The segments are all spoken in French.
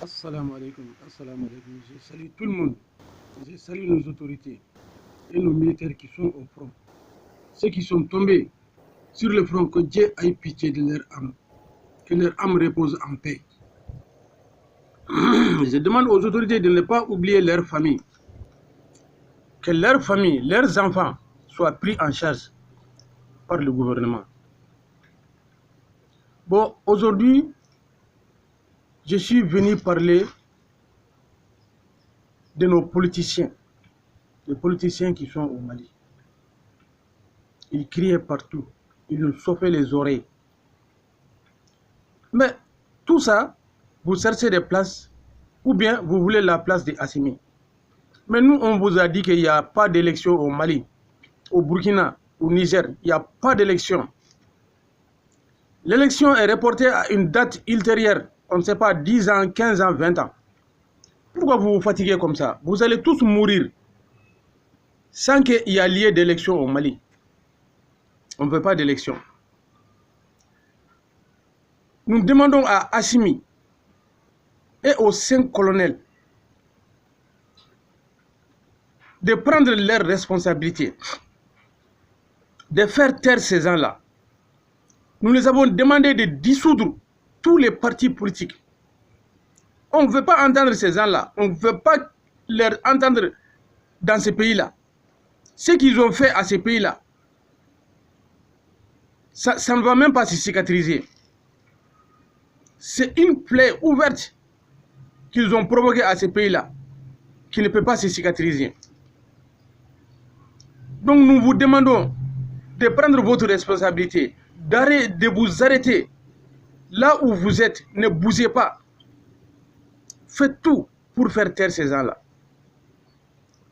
Assalamu alaikum, assalamu alaikum. Je salue tout le monde. Je salue nos autorités et nos militaires qui sont au front. Ceux qui sont tombés sur le front, que Dieu ait pitié de leur âme. Que leur âme repose en paix. Je demande aux autorités de ne pas oublier leur famille. Que leur famille, leurs enfants soient pris en charge par le gouvernement. Bon, aujourd'hui, je suis venu parler de nos politiciens, les politiciens qui sont au Mali. Ils criaient partout, ils nous chauffaient les oreilles. Mais tout ça, vous cherchez des places, ou bien vous voulez la place de Assimi. Mais nous, on vous a dit qu'il n'y a pas d'élection au Mali, au Burkina, au Niger, il n'y a pas d'élection. L'élection est reportée à une date ultérieure, on ne sait pas, 10 ans, 15 ans, 20 ans. Pourquoi vous vous fatiguez comme ça? Vous allez tous mourir sans qu'il y ait lieu d'élection au Mali. On ne veut pas d'élection. Nous demandons à Assimi et aux 5 colonels de prendre leurs responsabilités, de faire taire ces gens-là. Nous les avons demandé de dissoudre tous les partis politiques. On ne veut pas entendre ces gens-là. On ne veut pas les entendre dans ces pays-là. Ce qu'ils ont fait à ces pays-là, ça ne va même pas se cicatriser. C'est une plaie ouverte qu'ils ont provoquée à ces pays-là, qui ne peut pas se cicatriser. Donc nous vous demandons de prendre votre responsabilité, de vous arrêter là où vous êtes, ne bougez pas. Faites tout pour faire taire ces gens-là.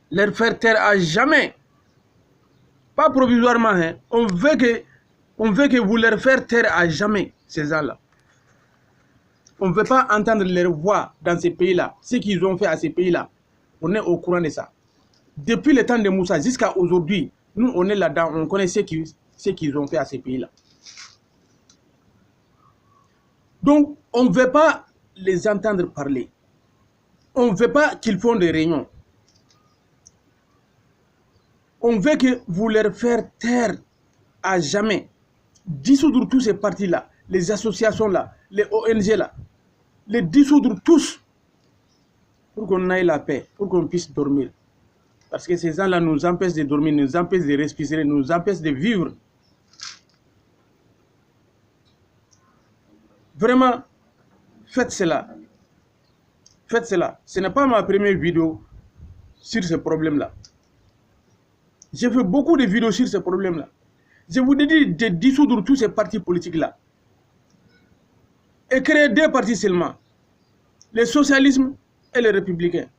Les faire taire à jamais. Pas provisoirement, hein. On veut que vous leur faire taire à jamais, ces gens-là. On ne veut pas entendre leur voix dans ces pays-là. Ce qu'ils ont fait à ces pays-là, on est au courant de ça. Depuis le temps de Moussa jusqu'à aujourd'hui, nous on est là-dedans, on connaît ce qu'ils ont fait à ces pays-là. Donc, on ne veut pas les entendre parler. On ne veut pas qu'ils font des réunions. On veut que vous leur faire taire à jamais. Dissoudre tous ces partis-là, les associations-là, les ONG-là. Les dissoudre tous pour qu'on ait la paix, pour qu'on puisse dormir. Parce que ces gens-là nous empêchent de dormir, nous empêchent de respirer, nous empêchent de vivre. Vraiment, faites cela. Faites cela. Ce n'est pas ma première vidéo sur ce problème-là. J'ai fait beaucoup de vidéos sur ce problème-là. Je vous ai dit de dissoudre tous ces partis politiques-là. Et créer 2 partis seulement. Le socialisme et les républicains.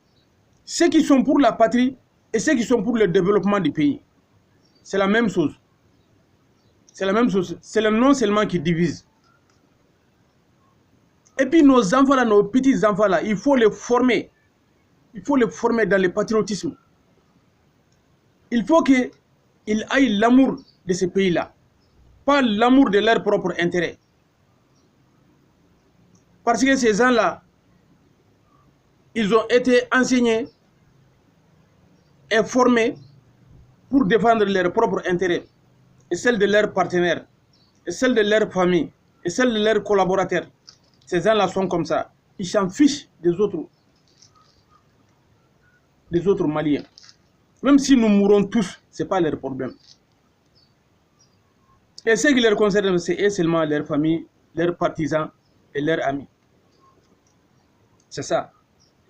Ceux qui sont pour la patrie et ceux qui sont pour le développement du pays. C'est la même chose. C'est la même chose. C'est le nom seulement qui divise. Et puis nos enfants là, nos petits enfants là, il faut les former. Il faut les former dans le patriotisme. Il faut qu'ils aient l'amour de ce pays-là. Pas l'amour de leur propre intérêt. Parce que ces gens-là, ils ont été enseignés et formés pour défendre leur propre intérêt et celle de leurs partenaires, et celle de leur famille, et celle de leurs collaborateurs. Ces gens-là sont comme ça. Ils s'en fichent des autres Maliens. Même si nous mourrons tous, ce n'est pas leur problème. Et ce qui leur concerne, c'est seulement leur famille, leurs partisans et leurs amis. C'est ça.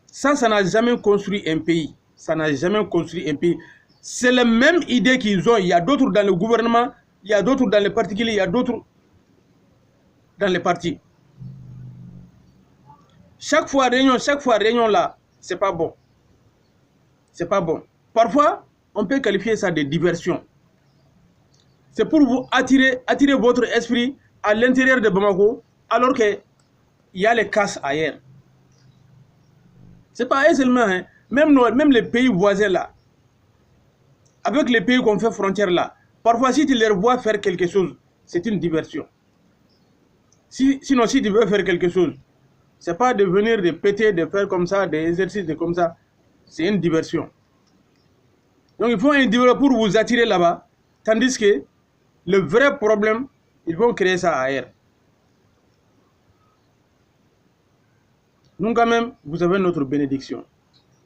Ça n'a jamais construit un pays. Ça n'a jamais construit un pays. C'est la même idée qu'ils ont. Il y a d'autres dans le gouvernement, il y a d'autres dans les particuliers, il y a d'autres dans les partis. Chaque fois réunion là, c'est pas bon. C'est pas bon. Parfois, on peut qualifier ça de diversion. C'est pour vous attirer votre esprit à l'intérieur de Bamako, alors qu'il y a les casses ailleurs. C'est pas eux seulement, hein. Même les pays voisins là, avec les pays qu'on fait frontière là, parfois si tu les vois faire quelque chose, c'est une diversion. Sinon, si tu veux faire quelque chose, C'est pas de venir de péter, de faire comme ça, des exercices de comme ça. C'est une diversion. Donc il faut un divertissement pour vous attirer là-bas. Tandis que le vrai problème, ils vont créer ça ailleurs. Nous quand même, vous avez notre bénédiction.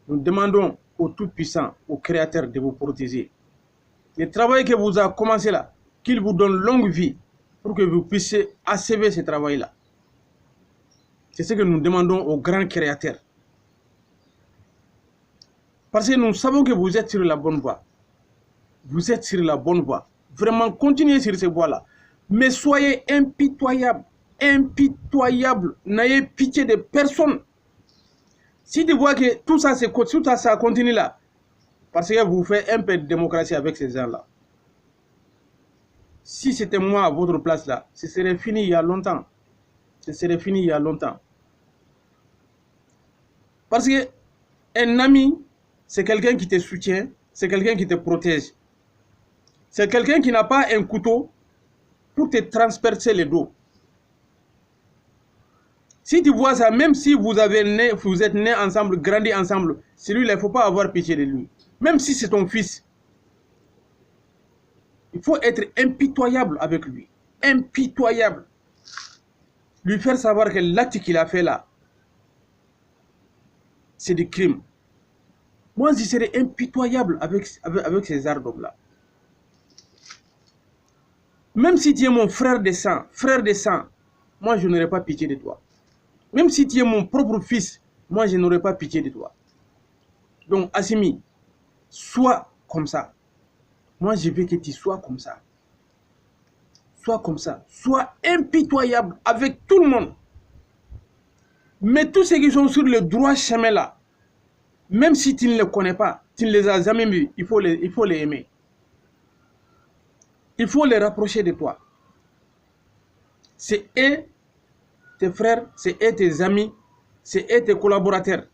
Nous demandons au Tout-Puissant, au Créateur de vous protéger. Le travail que vous avez commencé là, qu'il vous donne longue vie pour que vous puissiez achever ce travail-là. C'est ce que nous demandons au grand Créateur. Parce que nous savons que vous êtes sur la bonne voie. Vous êtes sur la bonne voie. Vraiment, continuez sur cette voie-là. Mais soyez impitoyables. Impitoyables. N'ayez pitié de personne. Si tu vois que tout ça, ça continue là, parce que vous faites un peu de démocratie avec ces gens-là. Si c'était moi à votre place là, ce serait fini il y a longtemps. Ce serait fini il y a longtemps. Parce que un ami, c'est quelqu'un qui te soutient, c'est quelqu'un qui te protège. C'est quelqu'un qui n'a pas un couteau pour te transpercer le dos. Si tu vois ça, même si vous êtes nés ensemble, grandis ensemble, celui-là, il ne faut pas avoir pitié de lui. Même si c'est ton fils. Il faut être impitoyable avec lui. Impitoyable. Lui faire savoir que l'acte qu'il a fait là, c'est du crime. Moi, je serais impitoyable avec ces armes-là. Même si tu es mon frère de sang, moi, je n'aurais pas pitié de toi. Même si tu es mon propre fils, moi, je n'aurais pas pitié de toi. Donc, Assimi, sois comme ça. Moi, je veux que tu sois comme ça. Sois comme ça. Sois impitoyable avec tout le monde. Mais tous ceux qui sont sur le droit chemin là, même si tu ne les connais pas, tu ne les as jamais vus, il faut les aimer. Il faut les rapprocher de toi. C'est eux, tes frères, c'est eux, tes amis, c'est eux, tes collaborateurs.